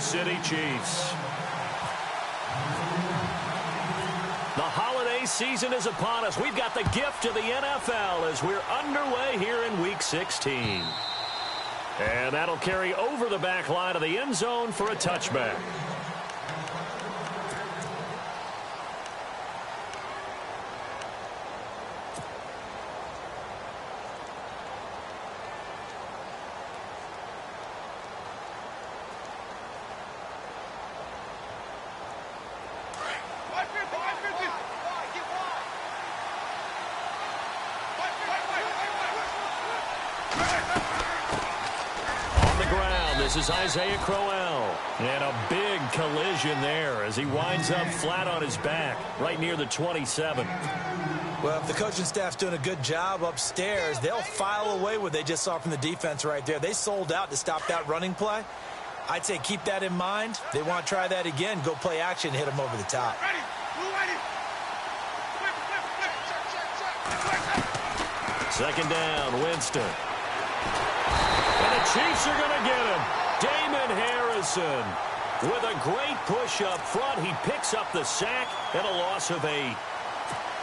City Chiefs. The holiday season is upon us. We've got the gift of the NFL as we're underway here in Week 16. And that'll carry over the back line of the end zone for a touchback. This is Isaiah Crowell, and a big collision there as he winds up flat on his back right near the 27. Well, if the coaching staff's doing a good job upstairs, they'll file away what they just saw from the defense right there. They sold out to stop that running play. I'd say keep that in mind. They want to try that again, go play action, hit them over the top. Second down, Winston. And the Chiefs are going to get him. Damon Harrison with a great push up front. He picks up the sack and a loss of a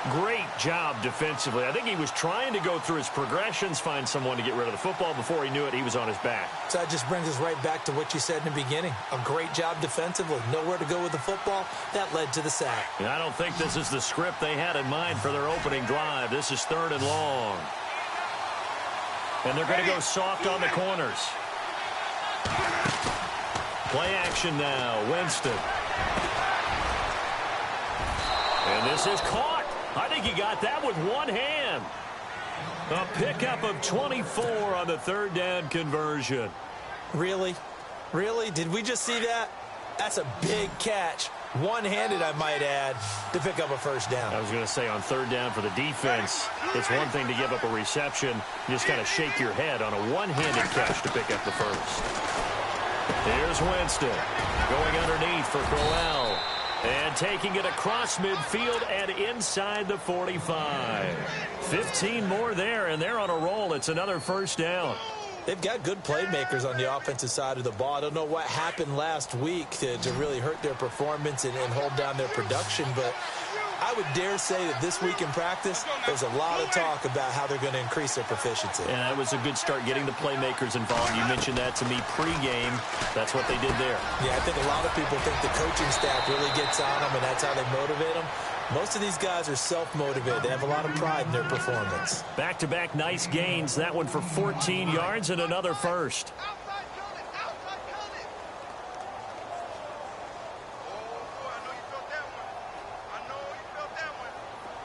great job defensively. I think he was trying to go through his progressions, find someone to get rid of the football. Before he knew it, he was on his back. So that just brings us right back to what you said in the beginning. A great job defensively. Nowhere to go with the football. That led to the sack. And I don't think this is the script they had in mind for their opening drive. This is 3rd and long. And they're going to go soft on the corners. Play action now, Winston. And this is caught. I think he got that with one hand. A pickup of 24 on the 3rd down conversion. Really? Really? Did we just see that? That's a big catch. One-handed, I might add, to pick up a 1st down. I was going to say on 3rd down for the defense, it's one thing to give up a reception. You just kind of shake your head on a one-handed catch to pick up the 1st. Here's Winston going underneath for Crowell. And taking it across midfield and inside the 45. 15 more there, and they're on a roll. It's another 1st down. They've got good playmakers on the offensive side of the ball. I don't know what happened last week to really hurt their performance and hold down their production, but I would dare say that this week in practice, there's a lot of talk about how they're going to increase their proficiency. And that was a good start getting the playmakers involved. You mentioned that to me pregame. That's what they did there. Yeah, I think a lot of people think the coaching staff really gets on them, and that's how they motivate them. Most of these guys are self-motivated. They have a lot of pride in their performance. Back-to-back nice gains. That one for 14 yards and another 1st.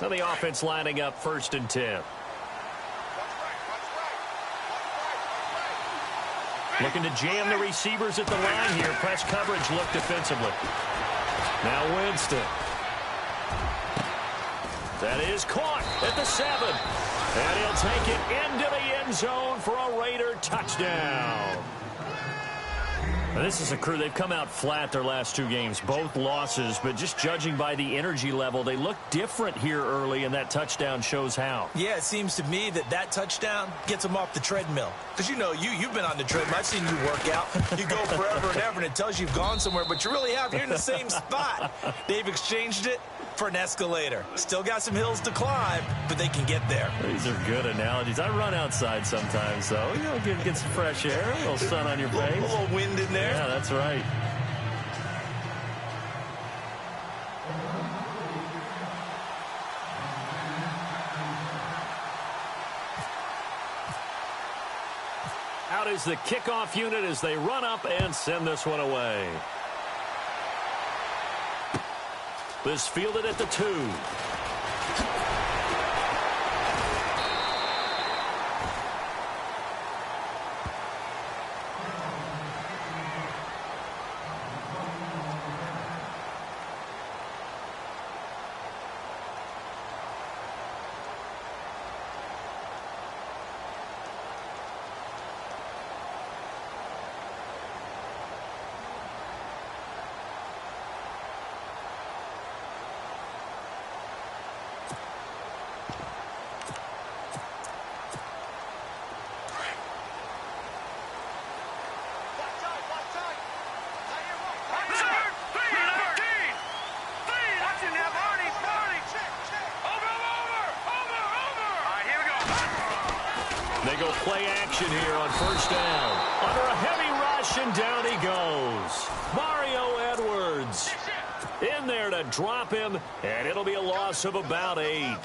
Now the offense lining up 1st and 10. Looking to jam the receivers at the line here. Press coverage look defensively. Now Winston. That is caught at the 7. And he'll take it into the end zone for a Raider touchdown. Now this is a crew. They've come out flat their last 2 games, both losses, but just judging by the energy level, they look different here early, and that touchdown shows how. Yeah, it seems to me that touchdown gets them off the treadmill. Because, you know, you've been on the treadmill. I've seen you work out. You go forever and ever, and it tells you you've gone somewhere, but you really have. You're in the same spot. They've exchanged it for an escalator. Still got some hills to climb, but they can get there. These are good analogies. I run outside sometimes, though. You know, get some fresh air, a little sun on your face. A little wind in there. Yeah, that's right. Out is the kickoff unit as they run up and send this one away. This fielded at the 2. They go play action here on first down. Under a heavy rush, and down he goes. Mario Edwards in there to drop him, and it'll be a loss of about 8.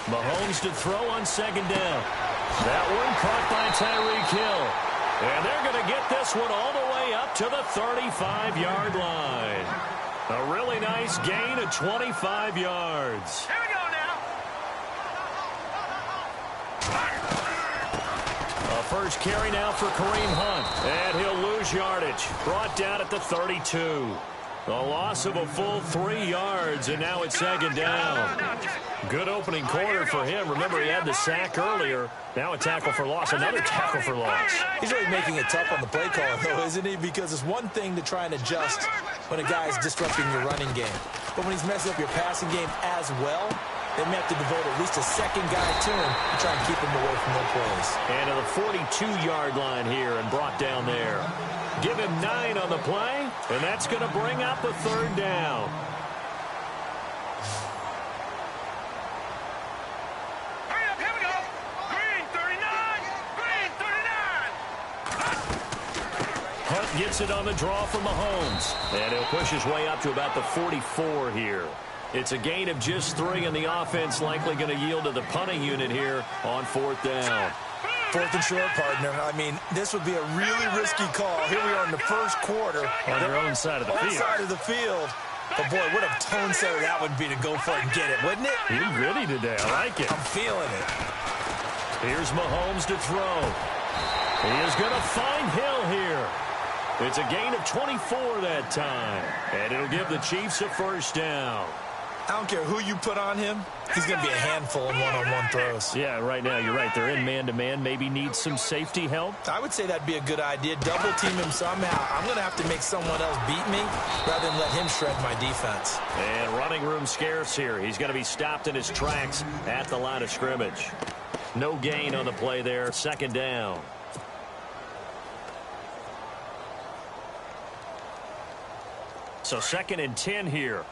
Mahomes to throw on second down. That one caught by Tyreek Hill. And they're going to get this one all the way up to the 35-yard line. A really nice gain of 25 yards. Here we go now. A first carry now for Kareem Hunt. And he'll lose yardage. Brought down at the 32. A loss of a full 3 yards, and now it's second down. Good opening quarter for him. Remember, he had the sack earlier. Now a tackle for loss, another tackle for loss. He's really making it tough on the play caller, though, isn't he? Because it's one thing to try and adjust when a guy is disrupting your running game. But when he's messing up your passing game as well, they may have to devote at least a second guy to him to try and keep him away from their plays. And to the 42-yard line here and brought down there. Give him 9 on the play, and that's going to bring up a third down. Hurry up, here we go. Green 39, green 39. Hunt gets it on the draw from Mahomes, and he'll push his way up to about the 44 here. It's a gain of just 3, and the offense likely going to yield to the punting unit here on fourth down. 4th and short, partner. I mean, this would be a really risky call. Here we are in the first quarter. On their own side of the field. Side of the field. But, boy, what a tone setter that would be to go for it and get it, wouldn't it? He's ready today. I like it. I'm feeling it. Here's Mahomes to throw. He is going to find Hill here. It's a gain of 24 that time. And it'll give the Chiefs a first down. I don't care who you put on him. He's going to be a handful in one-on-one throws. Yeah, right now, you're right. They're in man-to-man. Maybe need some safety help. I would say that'd be a good idea. Double team him somehow. I'm going to have to make someone else beat me rather than let him shred my defense. And running room scarce here. He's going to be stopped in his tracks at the line of scrimmage. No gain on the play there. Second down. So 2nd and 10 here.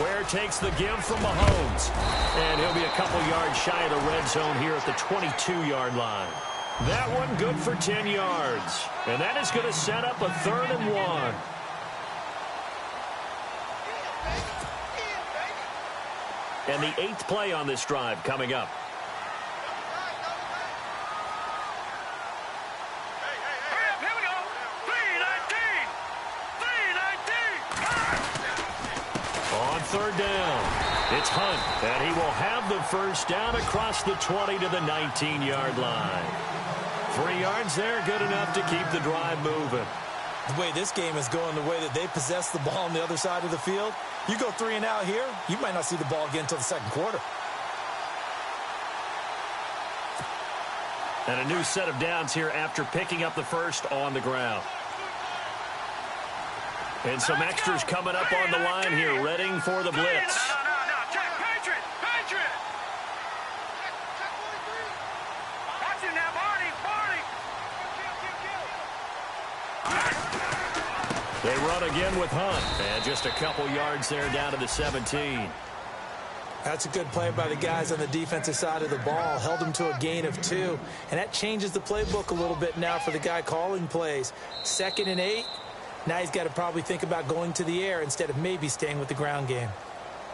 Ware takes the give from Mahomes. And he'll be a couple yards shy of the red zone here at the 22-yard line. That one good for 10 yards. And that is going to set up a 3rd and 1. And the 8th play on this drive coming up. Third down. It's Hunt, and he will have the first down across the 20 to the 19-yard line. 3 yards there, good enough to keep the drive moving. The way this game is going, the way that they possess the ball on the other side of the field, you go 3 and out here, you might not see the ball again until the second quarter. And a new set of downs here after picking up the first on the ground. And some extras coming up on the line here, readying for the blitz. They run again with Hunt. And just a couple yards there down to the 17. That's a good play by the guys on the defensive side of the ball. Held them to a gain of 2. And that changes the playbook a little bit now for the guy calling plays. 2nd and 8. Now he's got to probably think about going to the air instead of maybe staying with the ground game.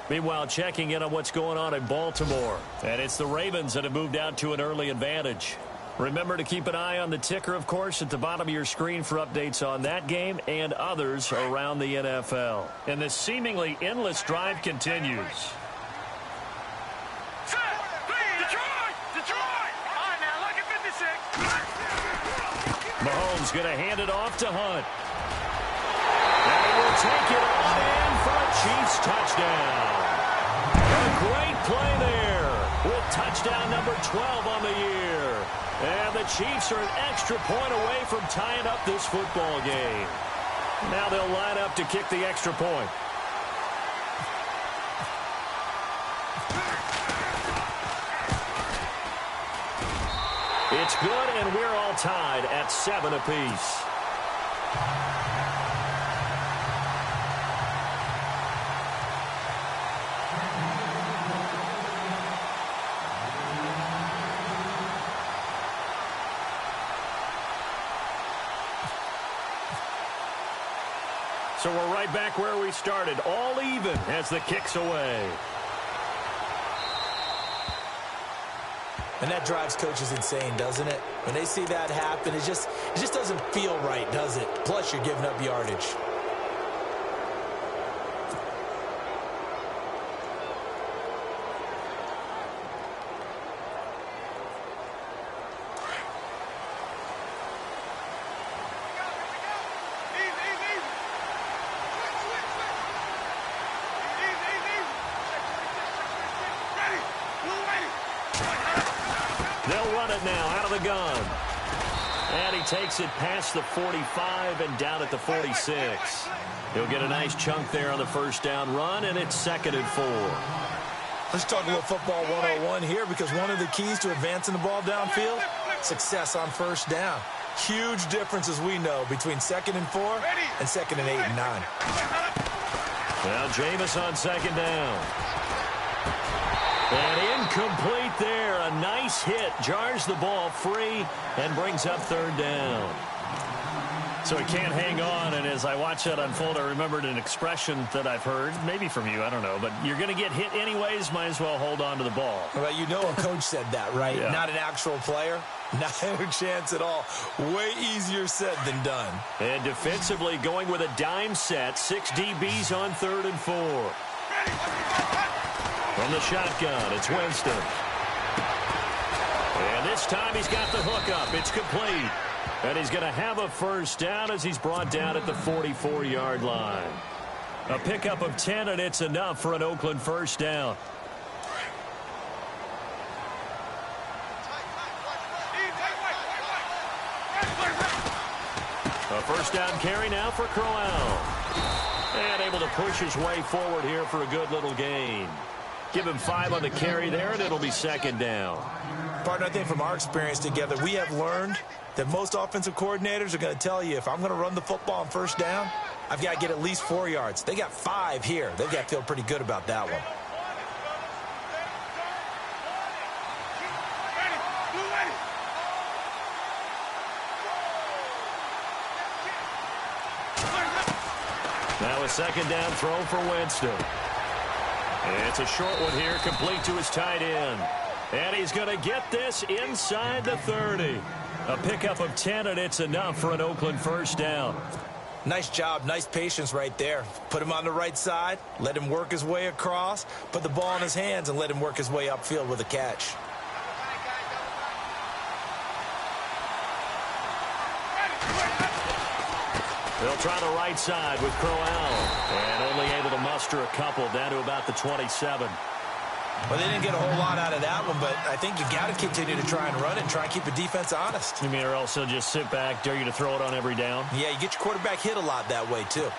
Meanwhile, checking in on what's going on in Baltimore. And it's the Ravens that have moved out to an early advantage. Remember to keep an eye on the ticker, of course, at the bottom of your screen for updates on that game and others around the NFL. And this seemingly endless drive continues. Mahomes going to hand it off to Hunt. And he will take it on in for a Chiefs touchdown. A great play there. with touchdown number 12 on the year. And the Chiefs are an extra point away from tying up this football game. Now they'll line up to kick the extra point. It's good, and we're all tied at 7 apiece. So we're right back where we started, all even as the kick's away. And that drives coaches insane, doesn't it? When they see that happen, it just doesn't feel right, does it? Plus, you're giving up yardage. They'll run it now out of the gun. And he takes it past the 45 and down at the 46. He'll get a nice chunk there on the first down run, and it's 2nd and 4. Let's talk a little football 101 here, because one of the keys to advancing the ball downfield, success on first down. Huge difference, as we know, between 2nd and 4 and 2nd and 8 and 9. Now Jameis on 2nd down. And incomplete there. A nice hit. Jars the ball free and brings up 3rd down. So he can't hang on, and as I watch that unfold, I remembered an expression that I've heard, maybe from you, I don't know, but you're going to get hit anyways, might as well hold on to the ball. Well, you know a coach said that, right? Yeah. Not an actual player. Not a chance at all. Way easier said than done. And defensively going with a dime set, 6 DBs on 3rd and 4. From the shotgun, it's Winston. And this time he's got the hook up. It's complete. And he's going to have a first down as he's brought down at the 44-yard line. A pickup of 10, and it's enough for an Oakland first down. A first down carry now for Crowell. And able to push his way forward here for a good little gain. Give him 5 on the carry there, and it'll be 2nd down. Partner, I think from our experience together, we have learned that most offensive coordinators are going to tell you, if I'm going to run the football on first down, I've got to get at least 4 yards. They got 5 here. They've got to feel pretty good about that one. Now a 2nd down throw for Winston. It's a short one here, complete to his tight end. And he's going to get this inside the 30. A pickup of 10, and it's enough for an Oakland first down. Nice job, nice patience right there. Put him on the right side, let him work his way across, put the ball in his hands, and let him work his way upfield with a catch. They'll try the right side with Crowell. And only able to muster a couple down to about the 27. Well, they didn't get a whole lot out of that one, but I think you got to continue to try and run it and try and keep the defense honest. You mean, or also just sit back, dare you to throw it on every down? Yeah, you get your quarterback hit a lot that way, too.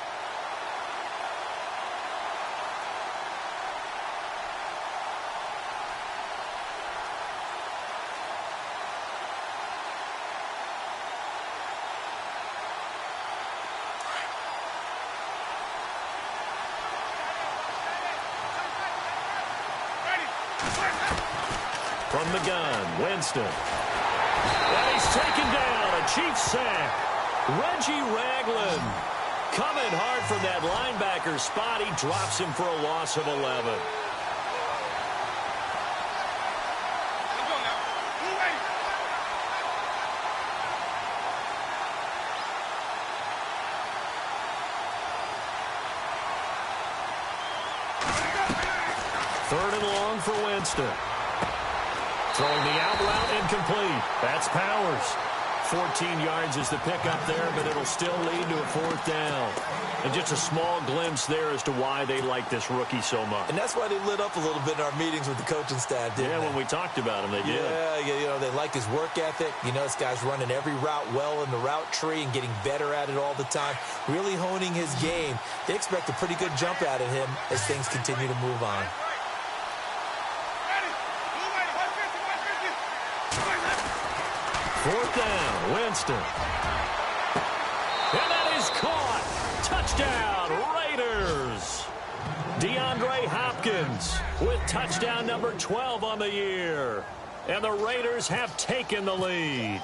From the gun, Winston. And he's taken down, a Chiefs sack. Reggie Ragland coming hard from that linebacker spot. He drops him for a loss of 11. Third and long for Winston. Throwing the out route incomplete. That's Powers. 14 yards is the pickup there, but it'll still lead to a 4th down. And just a small glimpse there as to why they like this rookie so much. And that's why they lit up a little bit in our meetings with the coaching staff, didn't they? When we talked about him, they did. Yeah, they like his work ethic. This guy's running every route well in the route tree and getting better at it all the time, really honing his game. They expect a pretty good jump out of him as things continue to move on. 4th down, Winston. And that is caught. Touchdown, Raiders. DeAndre Hopkins with touchdown number 12 on the year. And the Raiders have taken the lead.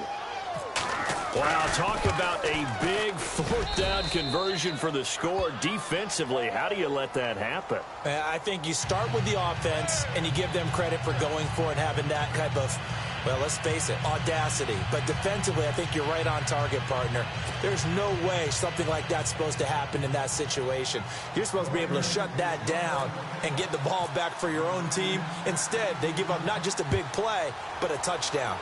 Wow, talk about a big 4th down conversion for the score. Defensively, how do you let that happen? I think you start with the offense, and you give them credit for going for it and having that type of, well, let's face it, audacity. But defensively, I think you're right on target, partner. There's no way something like that's supposed to happen in that situation. You're supposed to be able to shut that down and get the ball back for your own team. Instead, they give up not just a big play, but a touchdown.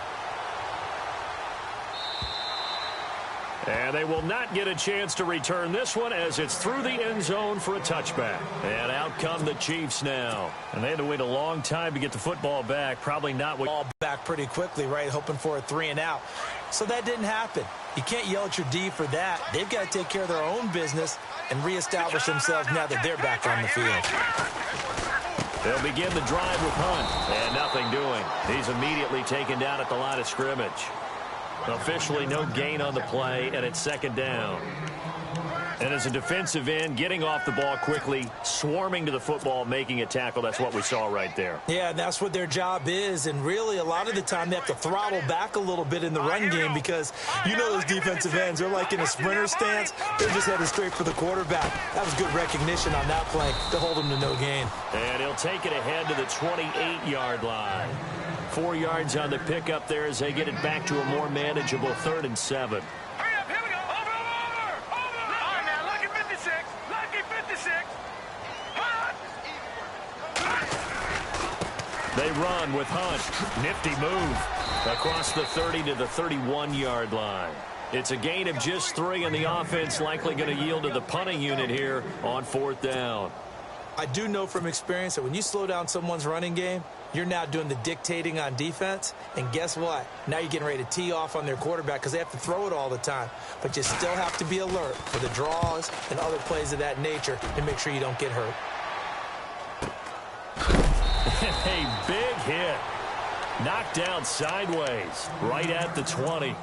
And they will not get a chance to return this one as it's through the end zone for a touchback. And out come the Chiefs now. And they had to wait a long time to get the football back. Probably not with ball back pretty quickly, right? Hoping for a 3 and out. So that didn't happen. You can't yell at your D for that. They've got to take care of their own business and reestablish themselves now that they're back on the field. They'll begin the drive with Hunt. And nothing doing. He's immediately taken down at the line of scrimmage. Officially no gain on the play, and it's 2nd down. And as a defensive end, getting off the ball quickly, swarming to the football, making a tackle, that's what we saw right there. Yeah, that's what their job is, and really a lot of the time they have to throttle back a little bit in the run game because those defensive ends, they're like in a sprinter stance. They're just headed straight for the quarterback. That was good recognition on that play to hold him to no gain. And he'll take it ahead to the 28-yard line. 4 yards on the pickup there as they get it back to a more manageable 3rd and 7. Hurry up, here we go. Over. All right, now, lucky 56. Lucky 56. They run with Hunt. Nifty move across the 30 to the 31-yard line. It's a gain of just 3, and the offense likely going to yield to the punting unit here on 4th down. I do know from experience that when you slow down someone's running game, you're now doing the dictating on defense. And guess what? Now you're getting ready to tee off on their quarterback because they have to throw it all the time. But you still have to be alert for the draws and other plays of that nature and make sure you don't get hurt. A big hit. Knocked down sideways right at the 20.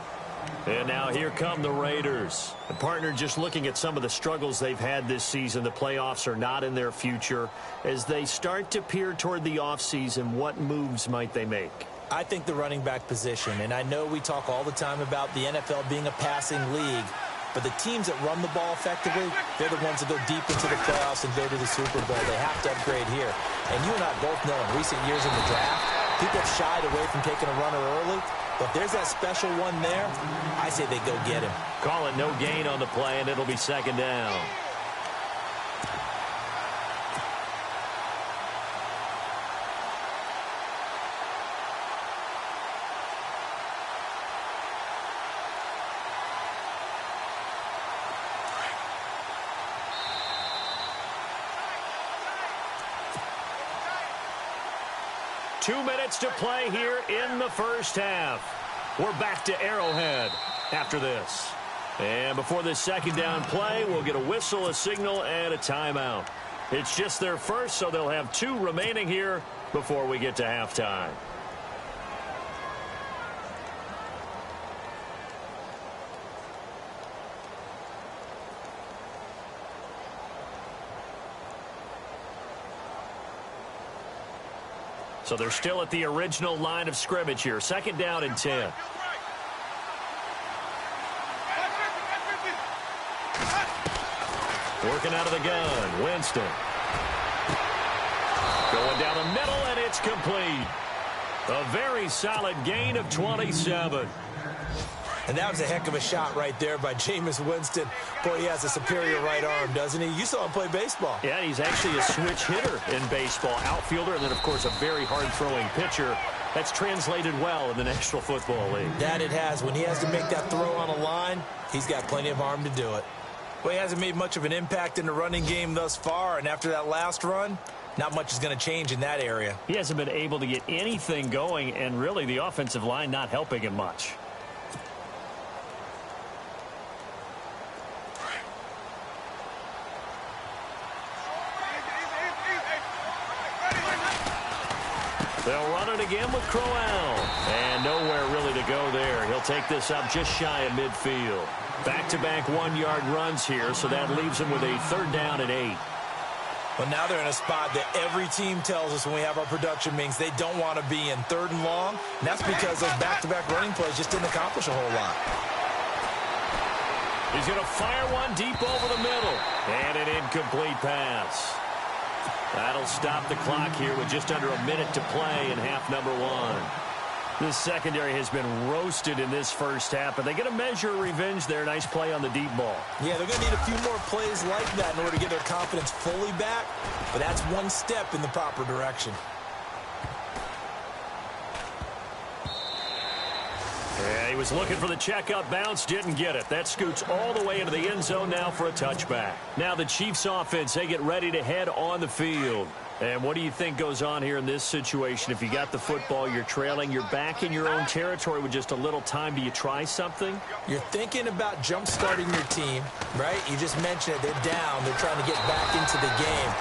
And now here come the Raiders. The partner, just looking at some of the struggles they've had this season, the playoffs are not in their future. As they start to peer toward the offseason, what moves might they make? I think the running back position, and I know we talk all the time about the NFL being a passing league, but the teams that run the ball effectively, they're the ones that go deep into the playoffs and go to the Super Bowl. They have to upgrade here. And you and I both know in recent years in the draft, people have shied away from taking a runner early. But if there's that special one there, I say they go get him. Call it no gain on the play, and it'll be 2nd down. Two minutes to play here in the first half. We're back to Arrowhead after this. And before this 2nd down play, we'll get a whistle, a signal, and a timeout. It's just their first, so they'll have 2 remaining here before we get to halftime. So they're still at the original line of scrimmage here. 2nd down and 10. Working out of the gun, Winston. Going down the middle, and it's complete. A very solid gain of 27. And that was a heck of a shot right there by Jameis Winston. Boy, he has a superior right arm, doesn't he? You saw him play baseball. Yeah, he's actually a switch hitter in baseball. Outfielder, and then, of course, a very hard-throwing pitcher. That's translated well in the National Football League. That it has. When he has to make that throw on a line, he's got plenty of arm to do it. Well, he hasn't made much of an impact in the running game thus far, and after that last run, not much is going to change in that area. He hasn't been able to get anything going, and really the offensive line not helping him much. They'll run it again with Crowell. And nowhere really to go there. He'll take this up just shy of midfield. Back-to-back one-yard runs here, so that leaves him with a 3rd down and 8. Well, now they're in a spot that every team tells us when we have our production meetings they don't want to be in 3rd and long. And that's because those back-to-back running plays just didn't accomplish a whole lot. He's going to fire one deep over the middle. And an incomplete pass. That'll stop the clock here with just under a minute to play in half number 1. This secondary has been roasted in this first half, but they get a measure of revenge there. Nice play on the deep ball. Yeah, they're going to need a few more plays like that in order to get their confidence fully back, but that's one step in the proper direction. Yeah, he was looking for the checkup bounce, didn't get it. That scoots all the way into the end zone now for a touchback. Now the Chiefs offense, they get ready to head on the field. And what do you think goes on here in this situation? If you got the football, you're trailing, you're back in your own territory with just a little time. Do you try something? You're thinking about jump-starting your team, right? You just mentioned it. They're down. They're trying to get back into the game.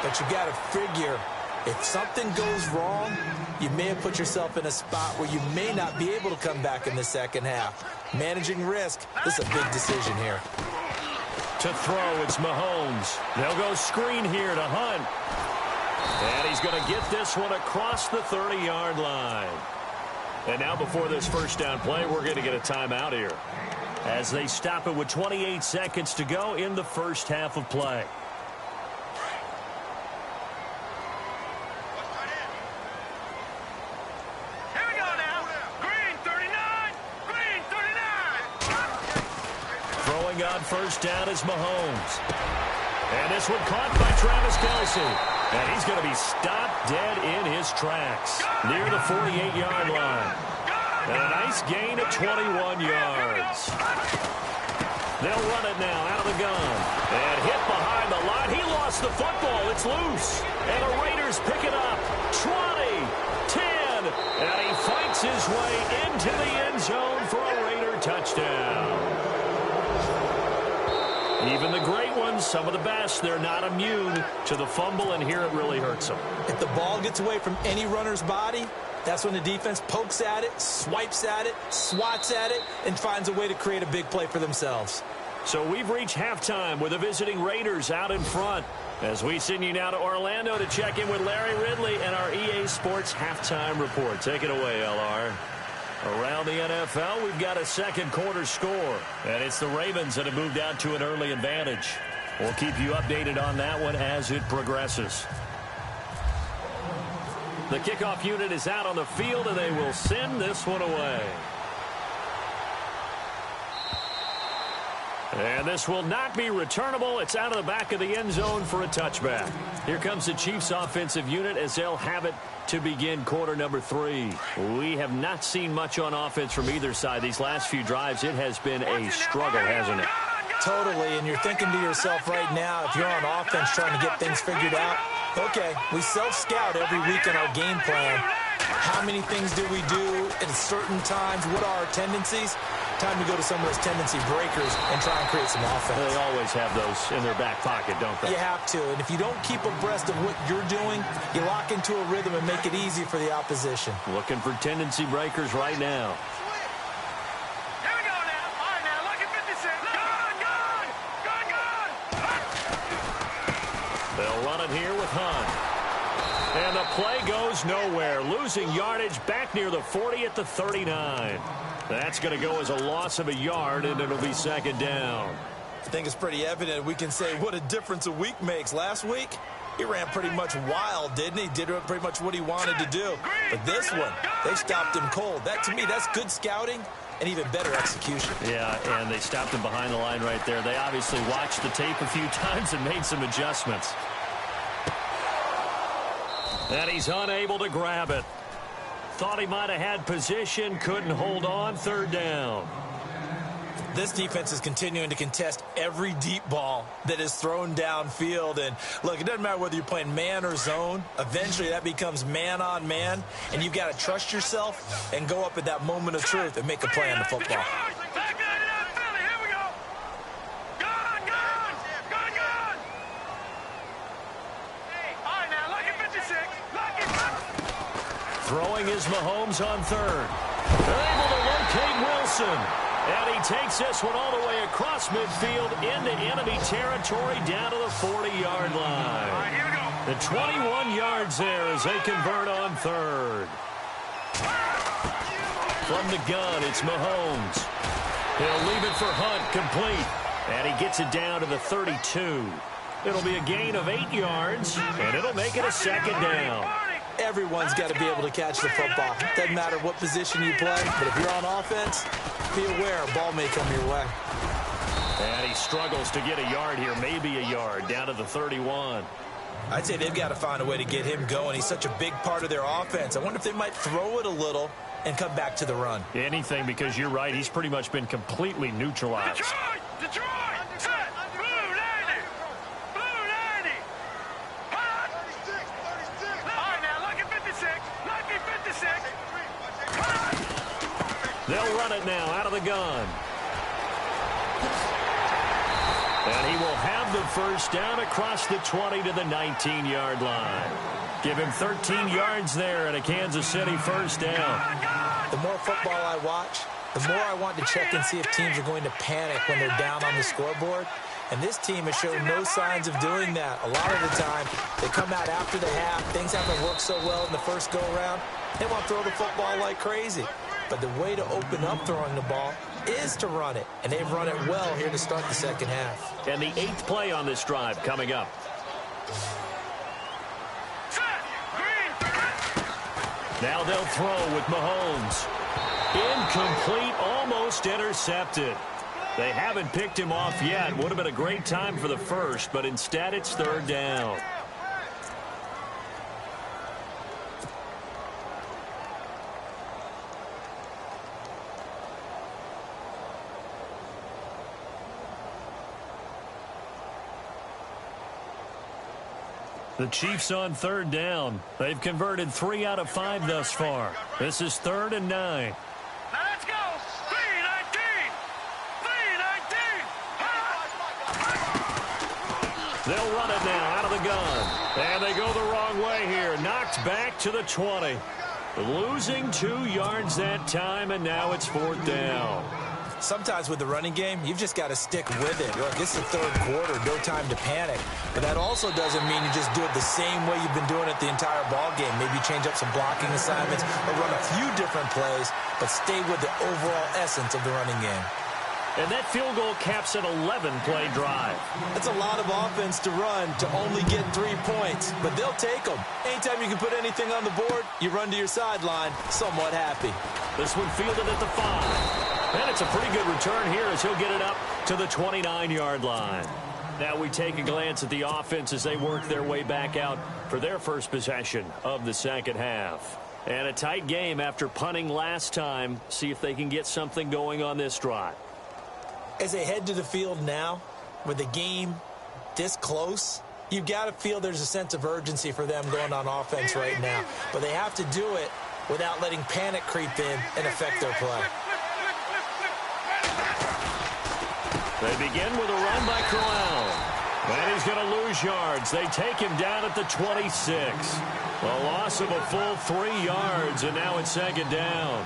But you got to figure, if something goes wrong, you may have put yourself in a spot where you may not be able to come back in the second half. Managing risk, this is a big decision here. To throw, it's Mahomes. They'll go screen here to Hunt. And he's going to get this one across the 30-yard line. And now before this first down play, we're going to get a timeout here as they stop it with 28 seconds to go in the first half of play. Here we go now. Green 39. Green 39. Throwing on first down is Mahomes. And this one caught by Travis Kelce. And he's going to be stopped dead in his tracks near the 48-yard line. And a nice gain of 21 yards. They'll run it now out of the gun. And hit behind the line. He lost the football. It's loose. And the Raiders pick it up. 20, 10. And he fights his way into the end zone for a Raider touchdown. Even the great ones, some of the best, they're not immune to the fumble, and here it really hurts them. If the ball gets away from any runner's body, that's when the defense pokes at it, swipes at it, swats at it, and finds a way to create a big play for themselves. So we've reached halftime with the visiting Raiders out in front. As we send you now to Orlando to check in with Larry Ridley and our EA Sports Halftime Report. Take it away, LR. Around the NFL, we've got a second quarter score, and it's the Ravens that have moved out to an early advantage. We'll keep you updated on that one as it progresses. The kickoff unit is out on the field, and they will send this one away. And this will not be returnable. It's out of the back of the end zone for a touchback. Here comes the Chiefs offensive unit as they'll have it to begin quarter number 3. We have not seen much on offense from either side. These last few drives, it has been a struggle, hasn't it? Totally, and you're thinking to yourself right now, if you're on offense trying to get things figured out, okay, we self-scout every week in our game plan. How many things do we do at certain times? What are our tendencies? Time to go to some of those tendency breakers and try and create some offense. They always have those in their back pocket, don't they? You have to, and if you don't keep abreast of what you're doing, you lock into a rhythm and make it easy for the opposition. Looking for tendency breakers right now. Here we go now. All right, now, look at 56. Gun. They'll run it here with Hunt. And the play goes nowhere. Losing yardage back near the 40 at the 39. That's going to go as a loss of a yard, and it'll be second down. I think it's pretty evident we can say what a difference a week makes. Last week, he ran pretty much wild, didn't he? Did pretty much what he wanted to do. But this one, they stopped him cold. That, to me, that's good scouting and even better execution. Yeah, and they stopped him behind the line right there. They obviously watched the tape a few times and made some adjustments. And he's unable to grab it. Thought he might have had position, couldn't hold on, third down. This defense is continuing to contest every deep ball that is thrown downfield. And, look, it doesn't matter whether you're playing man or zone. Eventually, that becomes man-on-man, and you've got to trust yourself and go up at that moment of truth and make a play on the football. Throwing is Mahomes on third. They're able to locate Wilson. And he takes this one all the way across midfield into enemy territory down to the 40-yard line. All right, here we go. The 21 yards there as they convert on third. From the gun, it's Mahomes. He'll leave it for Hunt, complete. And he gets it down to the 32. It'll be a gain of 8 yards, and it'll make it a second down. Everyone's got to be able to catch the football. Doesn't matter what position you play, but if you're on offense, be aware a ball may come your way. And he struggles to get a yard here, maybe a yard, down to the 31. I'd say they've got to find a way to get him going. He's such a big part of their offense. I wonder if they might throw it a little and come back to the run. Anything, because you're right, he's pretty much been completely neutralized. Detroit! Set! Blue 90! Blue 90! Hot! 36! All right, now, lucky 56! Lucky 56! They'll run it now out of the gun. And he will have the first down across the 20 to the 19-yard line. Give him 13 yards there and a Kansas City first down. The more football I watch, the more I want to check and see if teams are going to panic when they're down on the scoreboard. And this team has shown no signs of doing that. A lot of the time, they come out after the half. Things haven't worked so well in the first go-around. They want to throw the football like crazy. But the way to open up throwing the ball is to run it. And they've run it well here to start the second half. And the 8th play on this drive coming up. Now they'll throw with Mahomes. Incomplete, almost intercepted. They haven't picked him off yet. Would have been a great time for the first, but instead it's third down. The Chiefs on third down. They've converted 3 out of 5 thus far. This is 3rd and 9. Now let's go. 3-19. 3-19. They'll run it now out of the gun. And they go the wrong way here. Knocked back to the 20. Losing 2 yards that time, and now it's 4th down. Sometimes with the running game, you've just got to stick with it. Look, this is the third quarter, no time to panic. But that also doesn't mean you just do it the same way you've been doing it the entire ball game. Maybe change up some blocking assignments or run a few different plays, but stay with the overall essence of the running game. And that field goal caps an 11-play drive. That's a lot of offense to run to only get 3 points, but they'll take them. Anytime you can put anything on the board, you run to your sideline somewhat happy. This one fielded at the 5. And it's a pretty good return here as he'll get it up to the 29-yard line. Now we take a glance at the offense as they work their way back out for their first possession of the second half. And a tight game after punting last time. See if they can get something going on this drive. As they head to the field now, with the game this close, you've got to feel there's a sense of urgency for them going on offense right now. But they have to do it without letting panic creep in and affect their play. They begin with a run by Corral. And he's going to lose yards. They take him down at the 26. A loss of a full 3 yards, and now it's second down.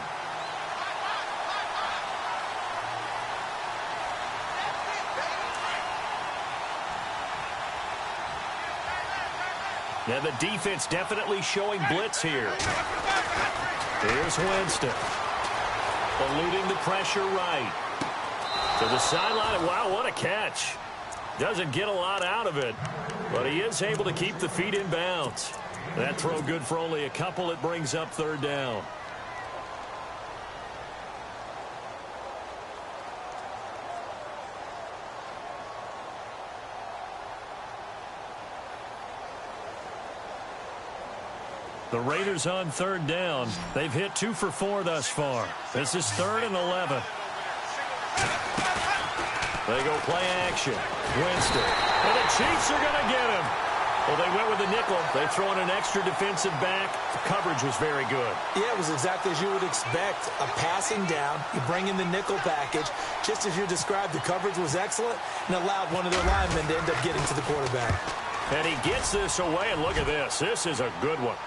Now the defense definitely showing blitz here. Here's Winston. Eluding the pressure right. To the sideline. Wow, what a catch. Doesn't get a lot out of it, but he is able to keep the feet in bounds. That throw good for only a couple. It brings up third down. The Raiders on third down. They've hit 2 for 4 thus far. This is 3rd and 11. They go play action. Winston. And the Chiefs are going to get him. Well, they went with the nickel. They throw in an extra defensive back. The coverage was very good. Yeah, it was exactly as you would expect. A passing down. You bring in the nickel package. Just as you described, the coverage was excellent and allowed one of their linemen to end up getting to the quarterback. And he gets this away, and look at this. This is a good one.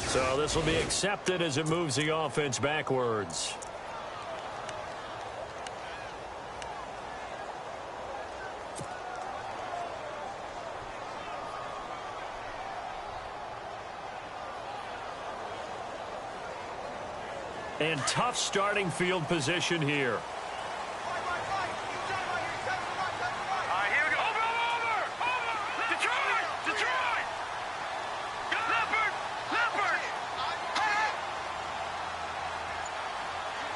So this will be accepted as it moves the offense backwards. And tough starting field position here. All right, here we go. Over! Detroit! Leopard!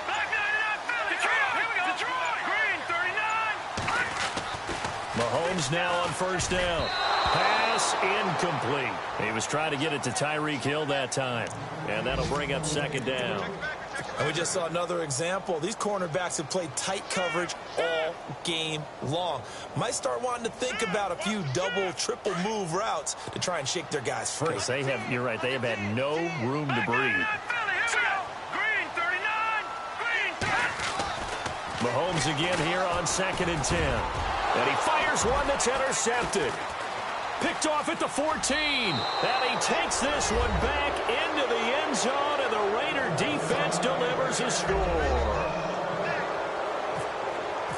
Back 99 Philly! Here we go. Detroit! Green, 39! Mahomes now on first down. Pass incomplete. He was trying to get it to Tyreek Hill that time. And that'll bring up second down. And we just saw another example. These cornerbacks have played tight coverage all game long. Might start wanting to think about a few double, triple move routes to try and shake their guys free. Because they have, you're right, they have had no room to breathe. Green, 39! Mahomes again here on 2nd and 10. And he fires one that's intercepted. Picked off at the 14. And he takes this one back into the end zone, and the Raider defense delivers a score.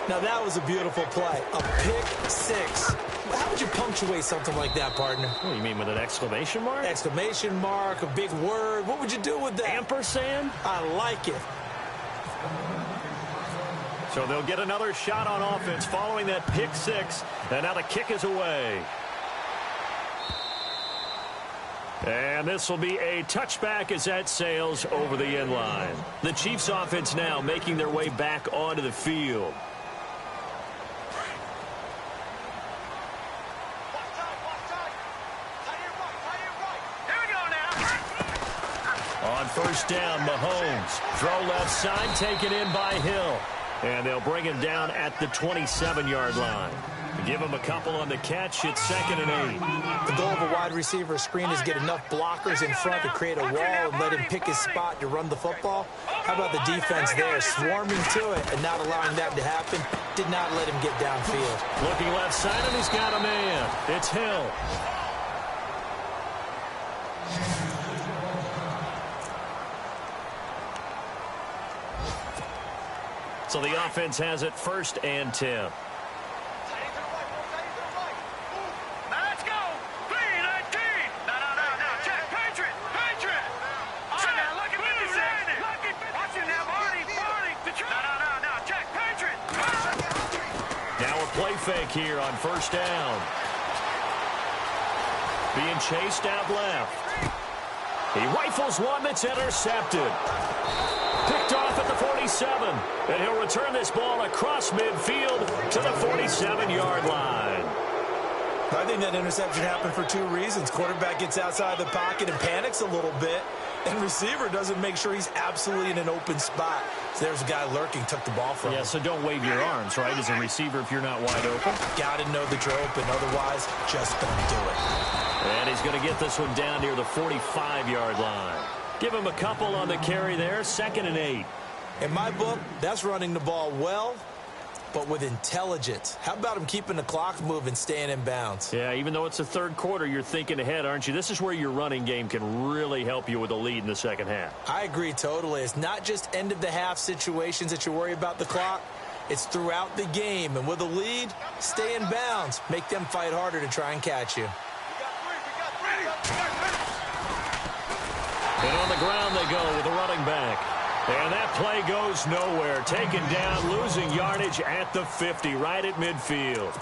Now, that was a beautiful play. A pick six. How would you punctuate something like that, partner? What do you mean, with an exclamation mark? Exclamation mark, a big word. What would you do with that? Ampersand? I like it. So they'll get another shot on offense following that pick six. And now the kick is away. And this will be a touchback as that sails over the end line. The Chiefs offense now making their way back onto the field. Here we go now. On first down, Mahomes. Throw left side, taken in by Hill. And they'll bring him down at the 27-yard line. Give him a couple on the catch. It's 2nd and 8. The goal of a wide receiver screen is get enough blockers in front to create a wall and let him pick his spot to run the football. How about the defense there, swarming to it and not allowing that to happen? Did not let him get downfield. Looking left side, and he's got a man. It's Hill. So the offense has it 1st and 10. Let's go! 319! No. Check! Patriot! All right, now, look at 56! Watch it now, Marty! Detroit! No. Check! Patriot! Now a play fake here on first down. Being chased out left. He rifles one that's intercepted. Picked off at the 47. And he'll return this ball across midfield to the 47-yard line. I think that interception happened for 2 reasons. Quarterback gets outside the pocket and panics a little bit. And receiver doesn't make sure he's absolutely in an open spot. So there's a guy lurking, took the ball from him. Yeah, so don't wave your arms, right, as a receiver if you're not wide open. Got to know that you're open. Otherwise, just don't do it. And he's going to get this one down near the 45-yard line. Give him a couple on the carry there, 2nd and 8. In my book, that's running the ball well, but with intelligence. How about him keeping the clock moving, staying in bounds? Yeah, even though it's the 3rd quarter, you're thinking ahead, aren't you? This is where your running game can really help you with a lead in the second half. I agree totally. It's not just end-of-the-half situations that you worry about the clock. It's throughout the game. And with a lead, stay in bounds. Make them fight harder to try and catch you. And on the ground they go with the running back. And that play goes nowhere. Taken down, losing yardage at the 50, right at midfield.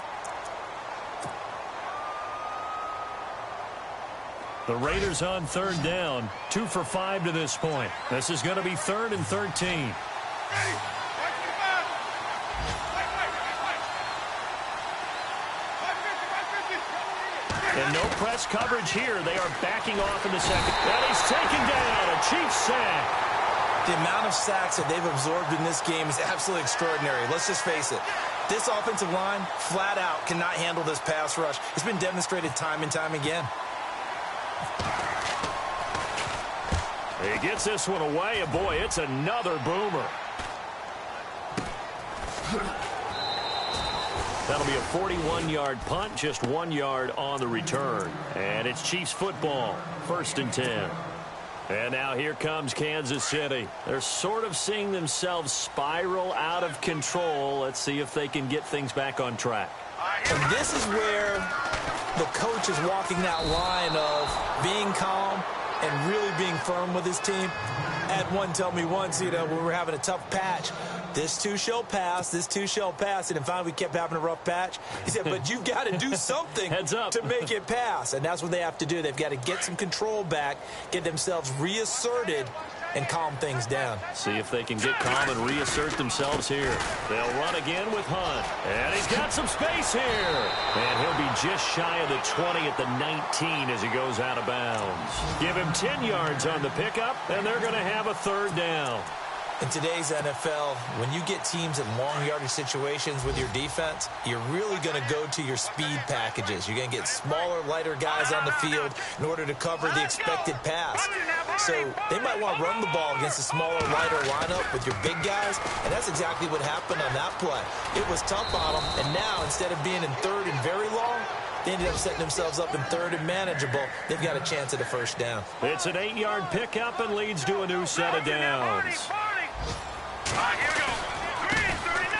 The Raiders on third down, 2 for 5 to this point. This is going to be 3rd and 13. And no press coverage here. They are backing off in the second. And he's taken down. A Chiefs sack. The amount of sacks that they've absorbed in this game is absolutely extraordinary. Let's just face it. This offensive line, flat out, cannot handle this pass rush. It's been demonstrated time and time again. He gets this one away, and boy, it's another boomer. That'll be a 41-yard punt, just 1 yard on the return. And it's Chiefs football, 1st and 10. And now here comes Kansas City. They're sort of seeing themselves spiral out of control. Let's see if they can get things back on track. And this is where the coach is walking that line of being calm and really being firm with his team. Had one tell me once, when we were having a tough patch, this too shall pass, this too shall pass. And finally we kept having a rough patch. He said, but you've got to do something Heads up. to make it pass. And that's what they have to do. They've got to get some control back, get themselves reasserted, and calm things down. See if they can get calm and reassert themselves here. They'll run again with Hunt. And he's got some space here. And he'll be just shy of the 20 at the 19 as he goes out of bounds. Give him 10 yards on the pickup, and they're going to have a 3rd down. In today's NFL, when you get teams in long yardage situations with your defense, you're really going to go to your speed packages. You're going to get smaller, lighter guys on the field in order to cover the expected pass. So they might want to run the ball against a smaller, lighter lineup with your big guys, and that's exactly what happened on that play. It was tough on them, and now instead of being in 3rd and very long, they ended up setting themselves up in 3rd and manageable. They've got a chance at a 1st down. It's an 8-yard pickup and leads to a new set of downs.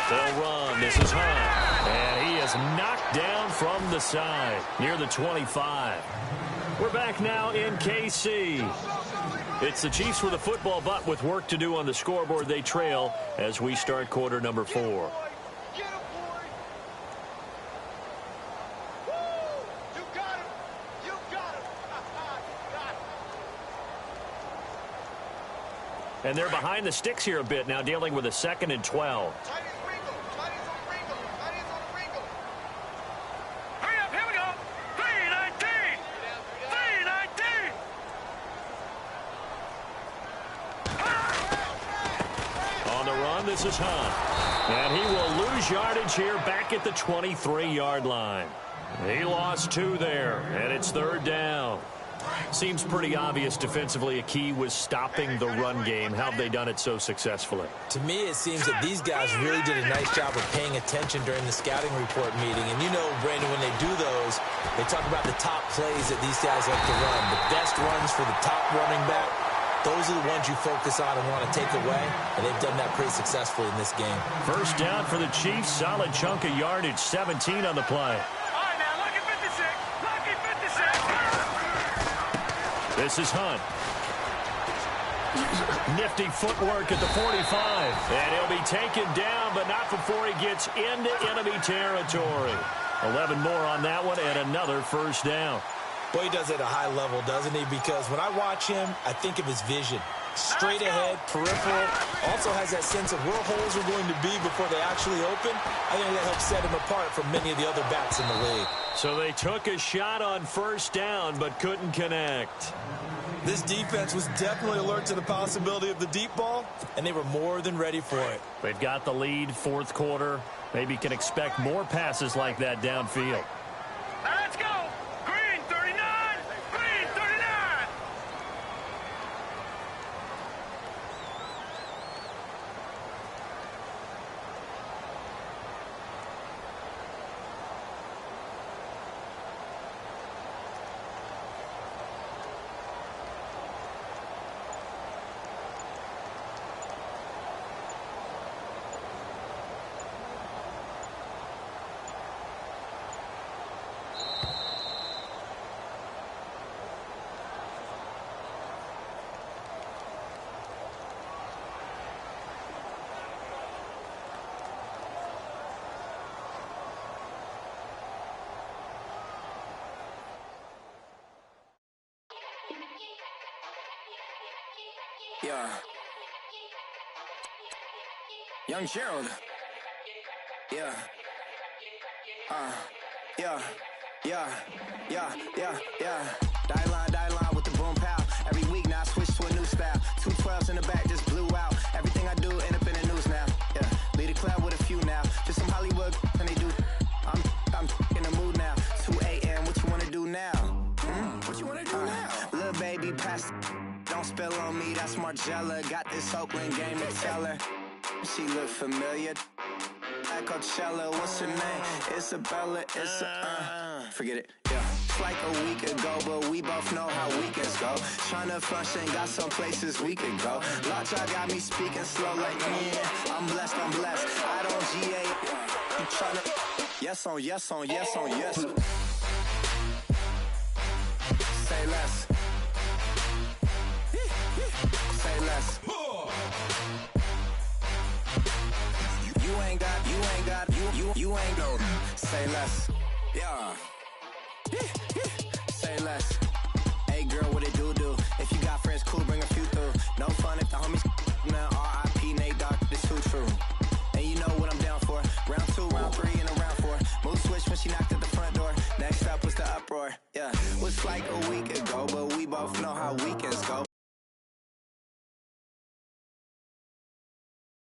They'll run. This is Hunt. And he is knocked down from the side near the 25. We're back now in KC. It's the Chiefs with a football, but with work to do on the scoreboard, they trail as we start quarter number 4. And they're behind the sticks here a bit now, dealing with a 2nd and 12. Hurry up, here we go. 319. 319. On the run, this is Hunt. And he will lose yardage here back at the 23-yard line. He lost 2 there, and it's 3rd down. Seems pretty obvious defensively a key was stopping the run game. How have they done it so successfully? To me, it seems that these guys really did a nice job of paying attention during the scouting report meeting. And you know, Brandon, when they do those, they talk about the top plays that these guys like to run. The best runs for the top running back, those are the ones you focus on and want to take away. And they've done that pretty successfully in this game. 1st down for the Chiefs. Solid chunk of yardage. 17 on the play. All right, now, lucky 56. Lucky 56. This is Hunt. Nifty footwork at the 45. And he'll be taken down, but not before he gets into enemy territory. 11 more on that one, and another 1st down. Boy, he does it at a high level, doesn't he? Because when I watch him, I think of his vision. Straight ahead, peripheral. Also has that sense of where holes are going to be before they actually open. I think that helps set him apart from many of the other backs in the league. So they took a shot on 1st down, but couldn't connect. This defense was definitely alert to the possibility of the deep ball, and they were more than ready for it. They've got the lead, 4th quarter. Maybe can expect more passes like that downfield. Let's go. Green 39. Green 39. Yeah. Young Gerald. Yeah. Yeah. Die line with the boom pow. Every week now I switch to a new style. 212s in the back just blew out. Everything I do end up in the news now. Yeah. Lead a club with a few now. Just some Hollywood and they do. I'm in the mood now. 2 a.m. What you wanna do now? What you wanna do now? Little baby, pass. Don't spill on me. That's Margella. Got this Oakland game to tell her. She look familiar. At Coachella, what's her name? Isabella. Forget it. Yeah. It's like a week ago, but we both know how weekends go. Tryna function, got some places we could go. Lockjaw got me speaking slow like, yeah, I'm blessed. I don't GA. You tryna yes on yes. Say less. Say less. You ain't no. Say less. Yeah. Say less. Hey girl, what it do? If you got friends, cool, bring a few through. No fun if the homies now. R.I.P. Nate Dogg, this too true. And you know what I'm down for. Round 2, round 3, and a round 4. Mood switch when she knocked at the front door. Next up was the uproar. Yeah, was like a week ago, but we both know how we